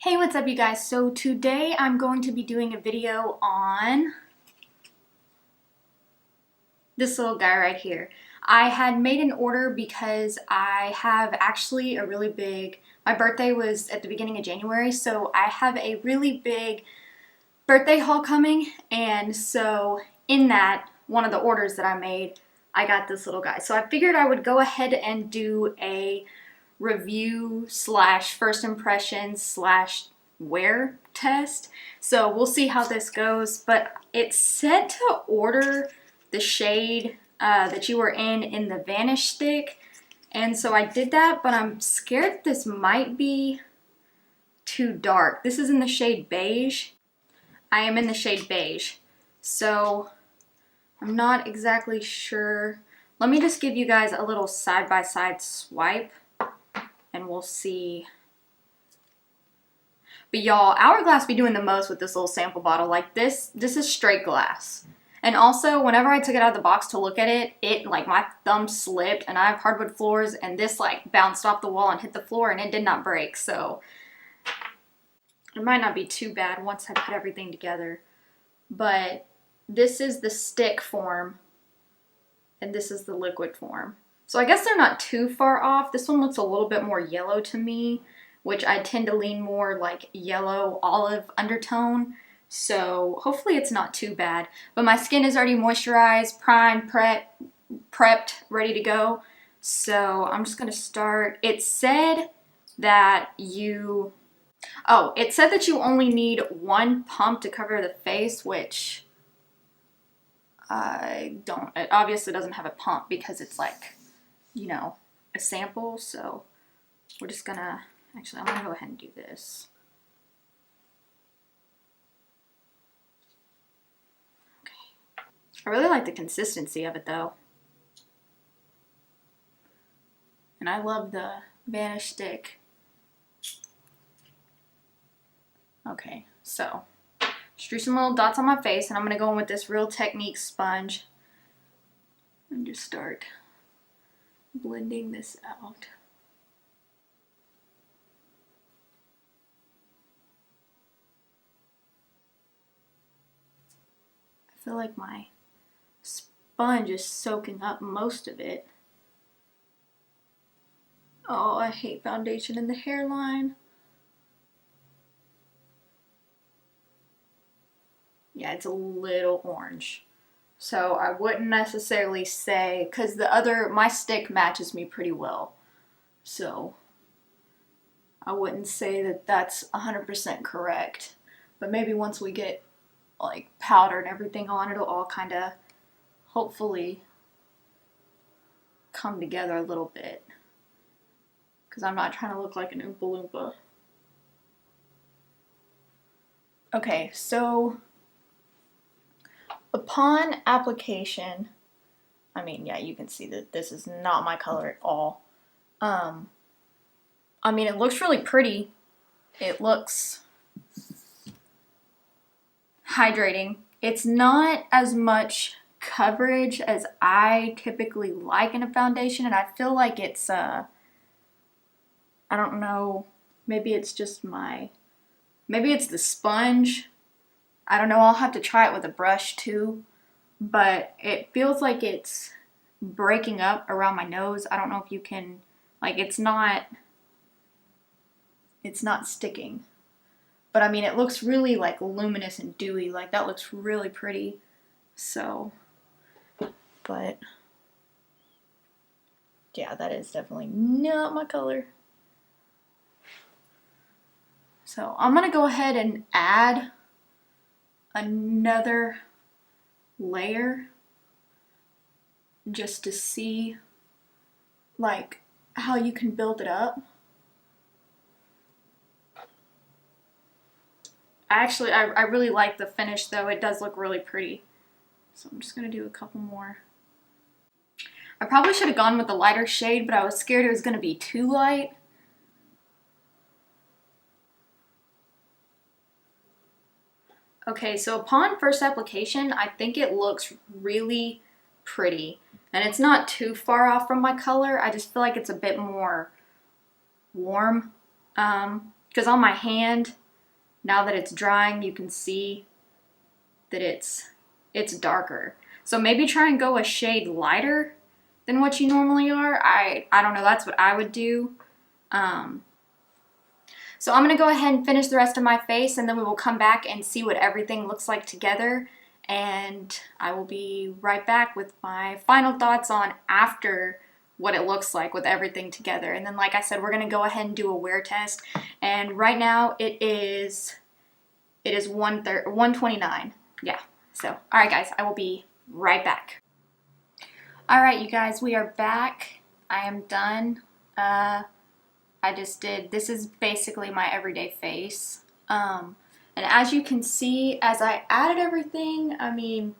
Hey, what's up you guys? So today I'm going to be doing a video on this little guy right here. I had made an order because I have actually a really big, my birthday was at the beginning of January, so I have a really big birthday haul coming, and so in that, one of the orders that I made, I got this little guy. So I figured I would go ahead and do a review slash first impression slash wear test. So we'll see how this goes, but it said to order the shade that you were in the Vanish stick, and so I did that, but I'm scared this might be too dark. This is in the shade Beige. I am in the shade Beige, so I'm not exactly sure. Let me just give you guys a little side-by-side swipe and we'll see. But y'all, Hourglass be doing the most with this little sample bottle. Like this is straight glass. And also, whenever I took it out of the box to look at it, like my thumb slipped, and I have hardwood floors, and this like bounced off the wall and hit the floor, and it did not break. So it might not be too bad once I put everything together. But this is the stick form, and this is the liquid form. So I guess they're not too far off. This one looks a little bit more yellow to me, which I tend to lean more like yellow olive undertone. So hopefully it's not too bad. But my skin is already moisturized, primed, prepped, ready to go. So I'm just gonna start. It said that you only need one pump to cover the face, which I don't. It obviously doesn't have a pump because it's like, you know, a sample. So we're just gonna, actually I'm gonna go ahead and do this. Okay. I really like the consistency of it though. And I love the Vanish stick. Okay, so just drew some little dots on my face, and I'm gonna go in with this Real Technique sponge and just start blending this out. I feel like my sponge is soaking up most of it. Oh, I hate foundation in the hairline. Yeah, it's a little orange. So I wouldn't necessarily say, because my stick matches me pretty well. So I wouldn't say that that's 100% correct. But maybe once we get like powder and everything on, it'll all kind of hopefully come together a little bit. Because I'm not trying to look like an Oompa Loompa. Okay, so upon application, I mean, yeah, you can see that this is not my color at all. I mean, it looks really pretty. It looks hydrating. It's not as much coverage as I typically like in a foundation, and I feel like it's, I don't know, maybe it's just maybe it's the sponge. I don't know, I'll have to try it with a brush too, but it feels like it's breaking up around my nose. I don't know if you can, like, it's not sticking. But I mean, it looks really like luminous and dewy, like that looks really pretty. So, but yeah, that is definitely not my color. So I'm gonna go ahead and add another layer just to see like how you can build it up. I really like the finish though. It does look really pretty. So I'm just gonna do a couple more. I probably should have gone with the lighter shade, but I was scared it was gonna be too light. Okay, so upon first application, I think it looks really pretty. And it's not too far off from my color. I just feel like it's a bit more warm. because on my hand, now that it's drying, you can see that it's darker. So maybe try and go a shade lighter than what you normally are. I don't know, that's what I would do. So I'm gonna go ahead and finish the rest of my face, and then we will come back and see what everything looks like together. And I will be right back with my final thoughts on after what it looks like with everything together. And then, like I said, we're gonna go ahead and do a wear test. And right now it is 129. Yeah. So, all right, guys, I will be right back. All right, you guys, we are back. I am done. This is basically my everyday face. And as you can see, as I added everything, I mean,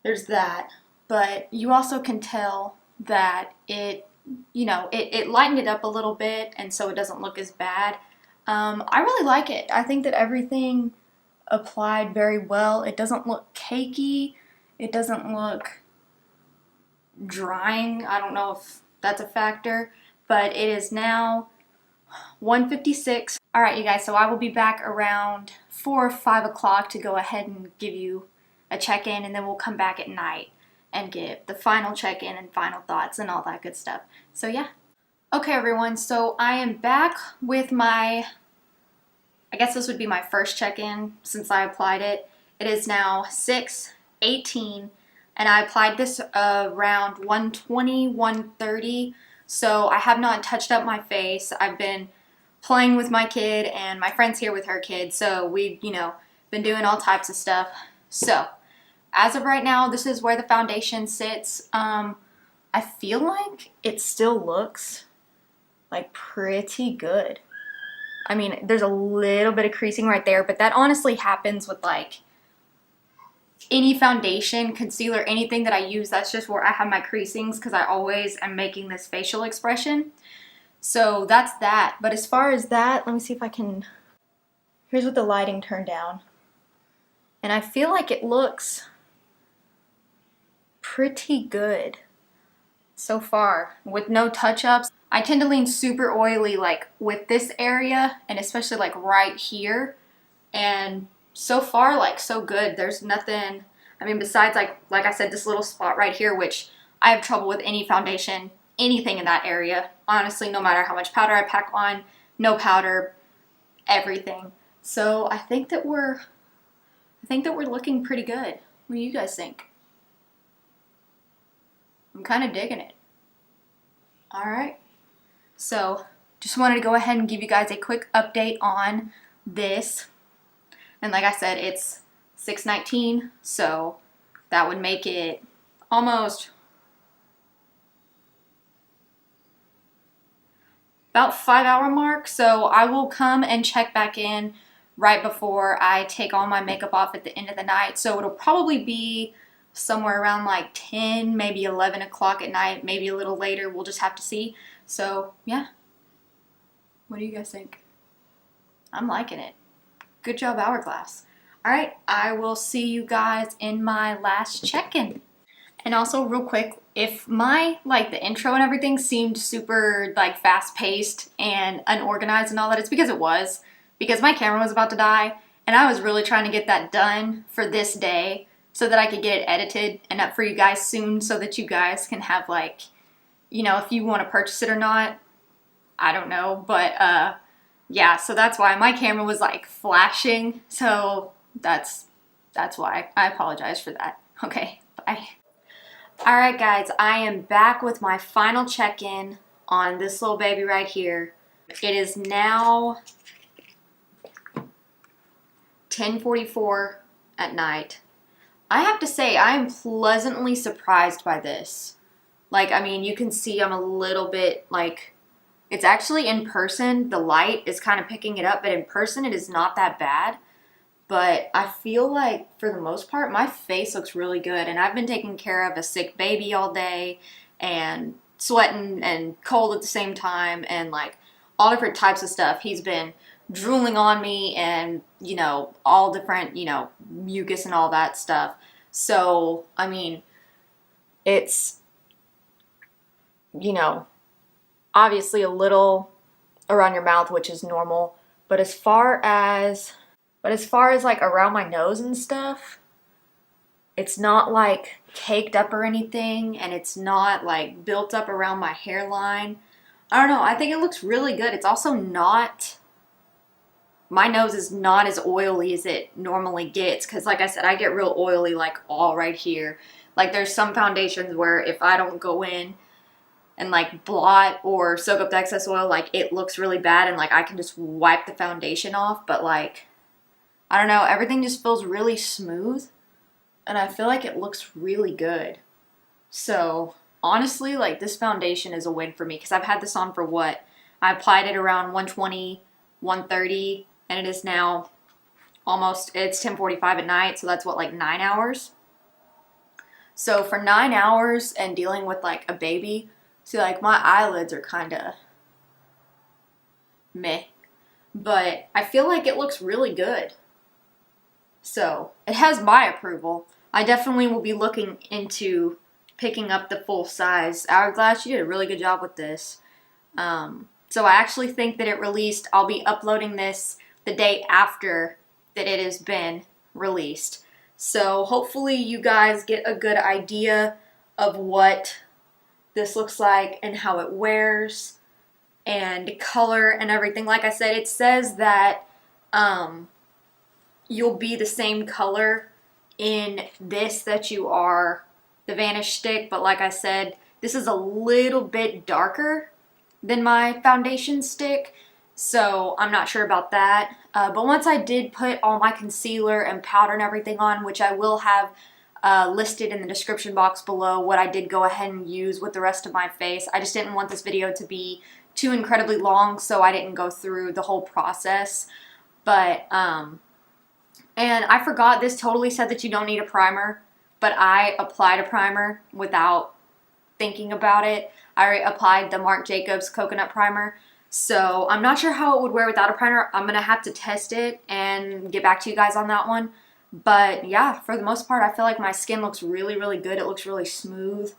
there's that. But you also can tell that it lightened it up a little bit, and so it doesn't look as bad. I really like it. I think that everything applied very well. It doesn't look cakey. It doesn't look drying. I don't know if that's a factor, but it is now 1:56. All right, you guys, so I will be back around 4 or 5 o'clock to go ahead and give you a check-in, and then we'll come back at night and give the final check-in and final thoughts and all that good stuff. So yeah. Okay, everyone, so I am back with I guess this would be my first check-in since I applied it. It is now 6:18, and I applied this around 1:20, 1:30. So I have not touched up my face. I've been playing with my kid, and my friend's here with her kid. So we've, been doing all types of stuff. So as of right now, this is where the foundation sits. I feel like it still looks like pretty good. I mean, there's a little bit of creasing right there, but that honestly happens with like any foundation, concealer, anything that I use. That's just where I have my creasings because I always am making this facial expression. So that's that. But as far as that, let me see if I can, here's what the lighting turned down. And I feel like it looks pretty good so far with no touch-ups. I tend to lean super oily like with this area and especially like right here, and so far like so good. There's nothing, I mean, besides like I said, this little spot right here, which I have trouble with any foundation, anything in that area, honestly, no matter how much powder I pack on, no powder, everything. So I think that we're looking pretty good. What do you guys think? I'm kind of digging it. All right. So just wanted to go ahead and give you guys a quick update on this. And like I said, it's 6:19, so that would make it almost about 5-hour mark. So I will come and check back in right before I take all my makeup off at the end of the night. So it'll probably be somewhere around like 10, maybe 11 o'clock at night, maybe a little later. We'll just have to see. So yeah, what do you guys think? I'm liking it. Good job, Hourglass. All right, I will see you guys in my last check-in. And also real quick, if my, the intro and everything seemed super fast-paced and unorganized and all that, it's because it was. Because my camera was about to die, and I was really trying to get that done for this day so that I could get it edited and up for you guys soon so that you guys can have if you want to purchase it or not, I don't know. But yeah, so that's why my camera was flashing. So that's why. I apologize for that. Okay, bye. Alright guys, I am back with my final check-in on this little baby right here. It is now 10:44 at night. I have to say, I am pleasantly surprised by this. I mean, you can see I'm a little bit, it's actually in person, the light is kind of picking it up, but in person it is not that bad. But I feel like, for the most part, my face looks really good. And I've been taking care of a sick baby all day, and sweating and cold at the same time, and all different types of stuff. He's been drooling on me and, all different, mucus and all that stuff. So, I mean, it's, obviously a little around your mouth, which is normal. But as far as like around my nose and stuff, it's not like caked up or anything, and it's not like built up around my hairline. I don't know, I think it looks really good. It's also not, my nose is not as oily as it normally gets, because like I said, I get real oily like all right here. Like there's some foundations where if I don't go in and like blot or soak up the excess oil, like it looks really bad and like I can just wipe the foundation off. But like, I don't know, everything just feels really smooth and I feel like it looks really good. So honestly, like this foundation is a win for me because I've had this on for what? I applied it around 120, 130, and it is now almost, it's 10:45 at night, so that's what, like 9 hours? So for 9 hours and dealing with like a baby, see, like my eyelids are kind of meh, but I feel like it looks really good. So it has my approval. I definitely will be looking into picking up the full size. Hourglass, you did a really good job with this. So I actually think that it released, I'll be uploading this the day after that it has been released. So hopefully you guys get a good idea of what this looks like and how it wears and color and everything. Like I said, it says that you'll be the same color in this that you are the Vanish stick, but like I said, this is a little bit darker than my foundation stick, so I'm not sure about that. But once I did put all my concealer and powder and everything on, which I will have listed in the description box below what I did go ahead and use with the rest of my face. I just didn't want this video to be too incredibly long, so I didn't go through the whole process. But, and I forgot, this totally said that you don't need a primer, but I applied a primer without thinking about it. I applied the Marc Jacobs Coconut Primer, so I'm not sure how it would wear without a primer. I'm going to have to test it and get back to you guys on that one. But yeah, for the most part, I feel like my skin looks really, really good. It looks really smooth,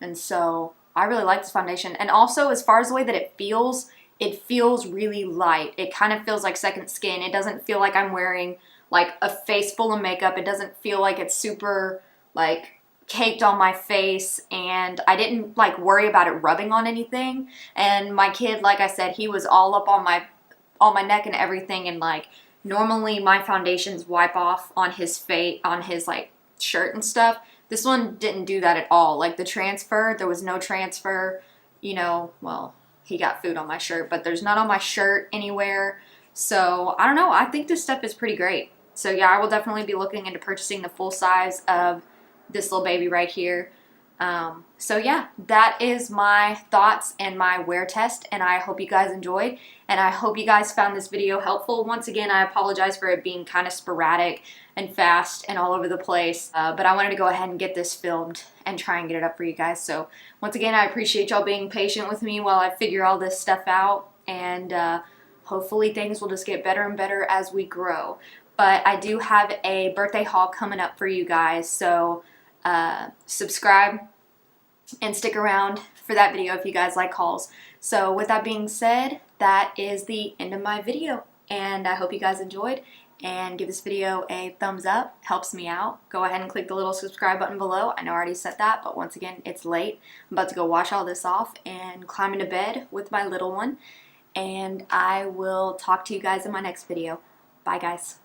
and so I really like this foundation. And also, as far as the way that it feels really light. It kind of feels like second skin. It doesn't feel like I'm wearing like a face full of makeup. It doesn't feel like it's super like caked on my face, and I didn't like worry about it rubbing on anything. And my kid, like I said, he was all up on my neck and everything, and like normally my foundations wipe off on his face, on his like shirt and stuff. This one didn't do that at all. Like the transfer, there was no transfer, you know, well, he got food on my shirt, but there's none on my shirt anywhere. So I don't know, I think this stuff is pretty great. So yeah, I will definitely be looking into purchasing the full size of this little baby right here. So yeah, that is my thoughts and my wear test, and I hope you guys enjoyed, and I hope you guys found this video helpful. Once again, I apologize for it being kind of sporadic and fast and all over the place, but I wanted to go ahead and get this filmed and try and get it up for you guys. So once again, I appreciate y'all being patient with me while I figure all this stuff out, and hopefully things will just get better and better as we grow. But I do have a birthday haul coming up for you guys, so subscribe and stick around for that video if you guys like hauls. So with that being said, that is the end of my video, and I hope you guys enjoyed, and give this video a thumbs up, helps me out. Go ahead and click the little subscribe button below. I know I already said that, but once again, it's late. I'm about to go wash all this off and climb into bed with my little one, and I will talk to you guys in my next video. Bye guys.